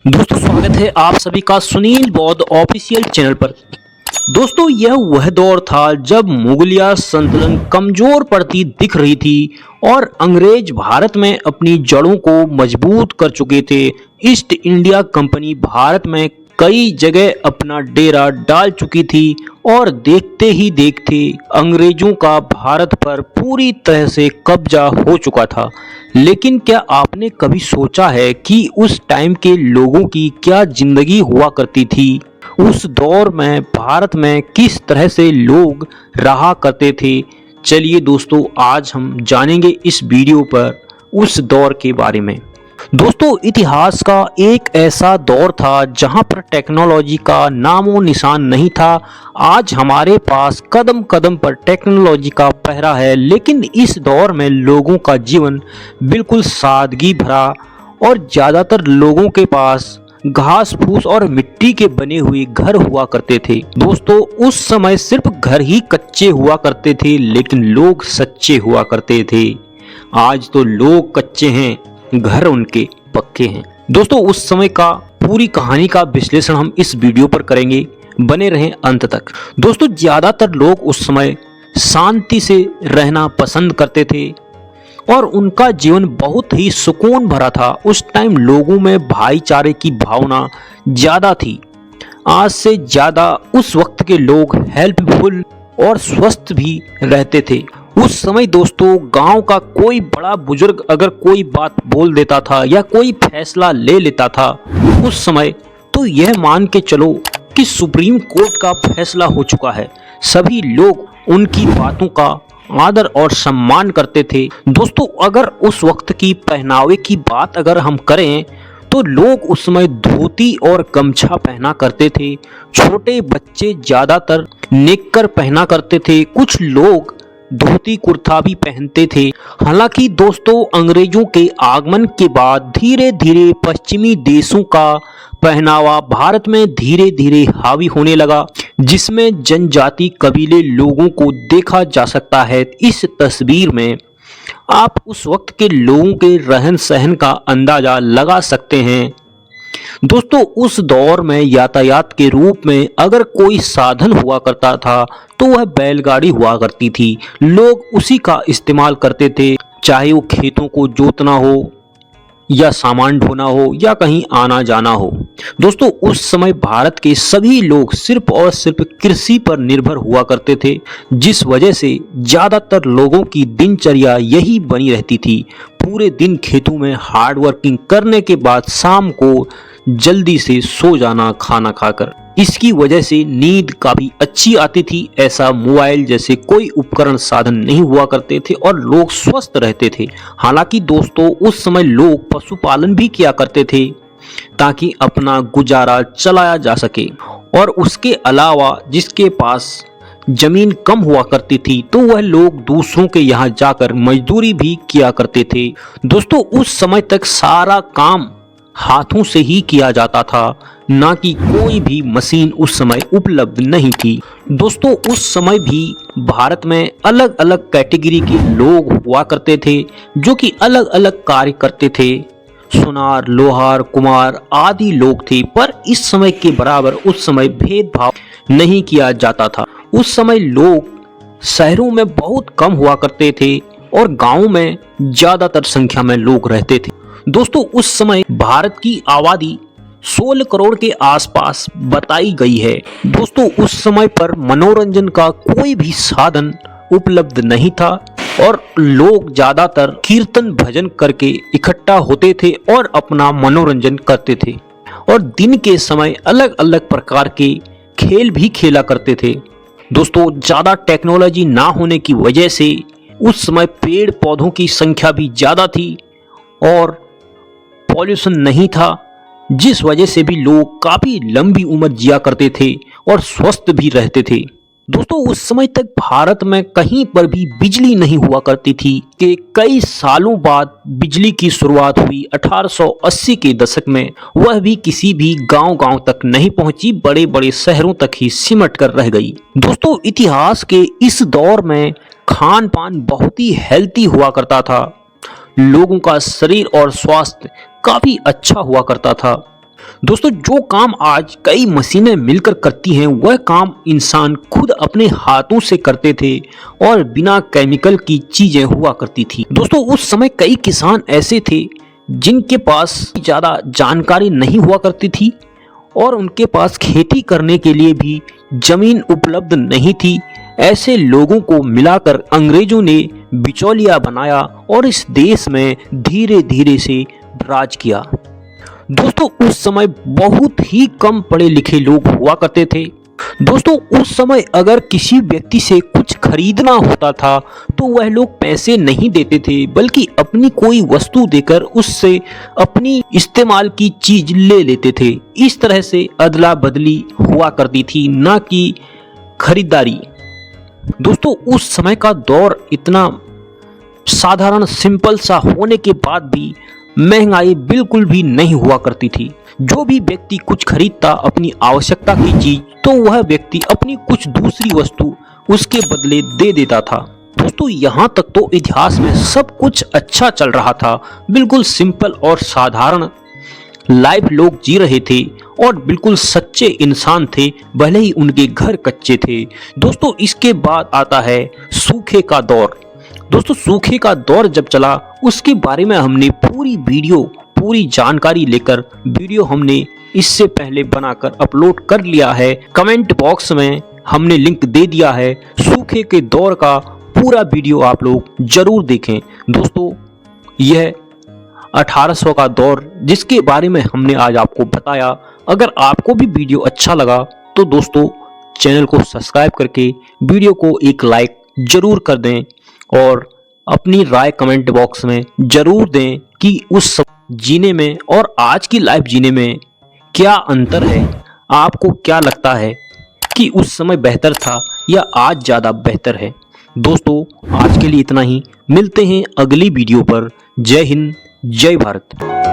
दोस्तों स्वागत है आप सभी का सुनील बौद्ध ऑफिशियल चैनल पर। दोस्तों यह वह दौर था जब मुगलिया संतुलन कमजोर पड़ती दिख रही थी और अंग्रेज भारत में अपनी जड़ों को मजबूत कर चुके थे। ईस्ट इंडिया कंपनी भारत में कई जगह अपना डेरा डाल चुकी थी और देखते ही देखते अंग्रेजों का भारत पर पूरी तरह से कब्जा हो चुका था। लेकिन क्या आपने कभी सोचा है कि उस टाइम के लोगों की क्या जिंदगी हुआ करती थी? उस दौर में भारत में किस तरह से लोग रहा करते थे? चलिए दोस्तों आज हम जानेंगे इस वीडियो पर उस दौर के बारे में। दोस्तों इतिहास का एक ऐसा दौर था जहां पर टेक्नोलॉजी का नामो निशान नहीं था। आज हमारे पास कदम कदम पर टेक्नोलॉजी का पहरा है, लेकिन इस दौर में लोगों का जीवन बिल्कुल सादगी भरा और ज़्यादातर लोगों के पास घास फूस और मिट्टी के बने हुए घर हुआ करते थे। दोस्तों उस समय सिर्फ घर ही कच्चे हुआ करते थे, लेकिन लोग सच्चे हुआ करते थे। आज तो लोग कच्चे हैं, घर उनके पक्के हैं। दोस्तों उस समय का पूरी कहानी का विश्लेषण हम इस वीडियो पर करेंगे, बने रहें अंत तक। दोस्तों ज्यादातर लोग उस समय शांति से रहना पसंद करते थे और उनका जीवन बहुत ही सुकून भरा था। उस टाइम लोगों में भाईचारे की भावना ज्यादा थी। आज से ज्यादा उस वक्त के लोग हेल्पफुल और स्वस्थ भी रहते थे। उस समय दोस्तों गांव का कोई बड़ा बुजुर्ग अगर कोई बात बोल देता था या कोई फैसला ले लेता था उस समय, तो यह मान के चलो कि सुप्रीम कोर्ट का फैसला हो चुका है। सभी लोग उनकी बातों का आदर और सम्मान करते थे। दोस्तों अगर उस वक्त की पहनावे की बात अगर हम करें तो लोग उस समय धोती और गमछा पहना करते थे। छोटे बच्चे ज्यादातर नेकर पहना करते थे, कुछ लोग धोती कुर्ता भी पहनते थे। हालांकि दोस्तों अंग्रेजों के आगमन के बाद धीरे धीरे पश्चिमी देशों का पहनावा भारत में धीरे धीरे हावी होने लगा, जिसमें जनजाति कबीले लोगों को देखा जा सकता है। इस तस्वीर में आप उस वक्त के लोगों के रहन सहन का अंदाजा लगा सकते हैं। दोस्तों उस दौर में यातायात के रूप में अगर कोई साधन हुआ करता था तो वह बैलगाड़ी हुआ करती थी। लोग उसी का इस्तेमाल करते थे, चाहे वो खेतों को जोतना हो या सामान ढोना हो या कहीं आना जाना हो। दोस्तों उस समय भारत के सभी लोग सिर्फ और सिर्फ कृषि पर निर्भर हुआ करते थे, जिस वजह से ज्यादातर लोगों की दिनचर्या यही बनी रहती थी। पूरे दिन खेतों में हार्ड वर्किंग करने के बाद शाम को जल्दी से सो जाना खाना खाकर। इसकी वजह से नींद काफी अच्छी आती थी। ऐसा मोबाइल जैसे कोई उपकरण साधन नहीं हुआ करते थे और लोग स्वस्थ रहते थे। हालांकि दोस्तों उस समय लोग पशुपालन भी किया करते थे ताकि अपना गुजारा चलाया जा सके, और उसके अलावा जिसके पास जमीन कम हुआ करती थी तो वह लोग दूसरों के यहाँ जाकर मजदूरी भी किया करते थे। दोस्तों उस समय तक सारा काम हाथों से ही किया जाता था, ना कि कोई भी मशीन उस समय उपलब्ध नहीं थी। दोस्तों उस समय भी भारत में अलग अलग कैटेगरी के लोग हुआ करते थे जो कि अलग अलग कार्य करते थे। सुनार, लोहार, कुमार आदि लोग थे, पर इस समय के बराबर उस समय भेदभाव नहीं किया जाता था। उस समय लोग शहरों में बहुत कम हुआ करते थे और गांवों में ज्यादातर संख्या में लोग रहते थे। दोस्तों उस समय भारत की आबादी 16 करोड़ के आसपास बताई गई है। दोस्तों उस समय पर मनोरंजन का कोई भी साधन उपलब्ध नहीं था और लोग ज्यादातर कीर्तन भजन करके इकट्ठा होते थे और अपना मनोरंजन करते थे, और दिन के समय अलग अलग प्रकार के खेल भी खेला करते थे। दोस्तों ज्यादा टेक्नोलॉजी ना होने की वजह से उस समय पेड़ पौधों की संख्या भी ज्यादा थी और पॉल्यूशन नहीं था, जिस वजह से भी लोग काफी लंबी उम्र जिया करते थे और स्वस्थ भी रहते थे। दोस्तों उस समय तक भारत में कहीं पर भी बिजली नहीं हुआ करती थी कि कई सालों बाद बिजली की शुरुआत हुई 1880 के दशक में। वह भी किसी भी गांव तक नहीं पहुंची, बड़े बड़े शहरों तक ही सिमट कर रह गई। दोस्तों इतिहास के इस दौर में खान पान बहुत ही हेल्थी हुआ करता था। लोगों का शरीर और स्वास्थ्य काफी अच्छा हुआ करता था। दोस्तों, जो काम आज कई मशीनें मिलकर करती हैं, वह काम इंसान खुद अपने हाथों से करते थे और बिना केमिकल की चीजें हुआ करती थी। दोस्तों, उस समय कई किसान ऐसे थे जिनके पास ज़्यादा जानकारी नहीं हुआ करती थी और उनके पास खेती करने के लिए भी जमीन उपलब्ध नहीं थी। ऐसे लोगों को मिलाकर अंग्रेजों ने बिचौलिया बनाया और इस देश में धीरे धीरे से राज किया। दोस्तों, उस समय बहुत ही कम पढ़े लिखे लोग हुआ करते थे। दोस्तों, उस समय अगर किसी व्यक्ति से कुछ खरीदना होता था तो वह लोग पैसे नहीं देते थे, बल्कि अपनी कोई वस्तु देकर उससे अपनी इस्तेमाल की चीज ले लेते थे। इस तरह से अदला बदली हुआ करती थी, ना कि खरीदारी। दोस्तों, उस समय का दौर इतना साधारण सिंपल सा होने के बाद भी महंगाई बिल्कुल भी नहीं हुआ करती थी। जो भी व्यक्ति कुछ खरीदता अपनी आवश्यकता की चीज, तो वह व्यक्ति अपनी कुछ दूसरी वस्तु उसके बदले दे देता था। दोस्तों, यहाँ तक तो इतिहास में सब कुछ अच्छा चल रहा था, बिल्कुल सिंपल और साधारण लाइफ लोग जी रहे थे और बिल्कुल सच्चे इंसान थे, भले ही उनके घर कच्चे थे। दोस्तों, इसके बाद आता है सूखे का दौर। दोस्तों, सूखे का दौर जब चला, उसके बारे में हमने पूरी जानकारी लेकर वीडियो हमने इससे पहले बनाकर अपलोड कर लिया है। कमेंट बॉक्स में हमने लिंक दे दिया है। सूखे के दौर का पूरा वीडियो आप लोग जरूर देखें। दोस्तों, यह 1800 का दौर जिसके बारे में हमने आज आपको बताया। अगर आपको भी वीडियो अच्छा लगा तो दोस्तों, चैनल को सब्सक्राइब करके वीडियो को एक लाइक जरूर कर दें और अपनी राय कमेंट बॉक्स में जरूर दें कि उस जीने में और आज की लाइफ जीने में क्या अंतर है। आपको क्या लगता है कि उस समय बेहतर था या आज ज़्यादा बेहतर है। दोस्तों, आज के लिए इतना ही। मिलते हैं अगली वीडियो पर। जय हिंद, जय भारत।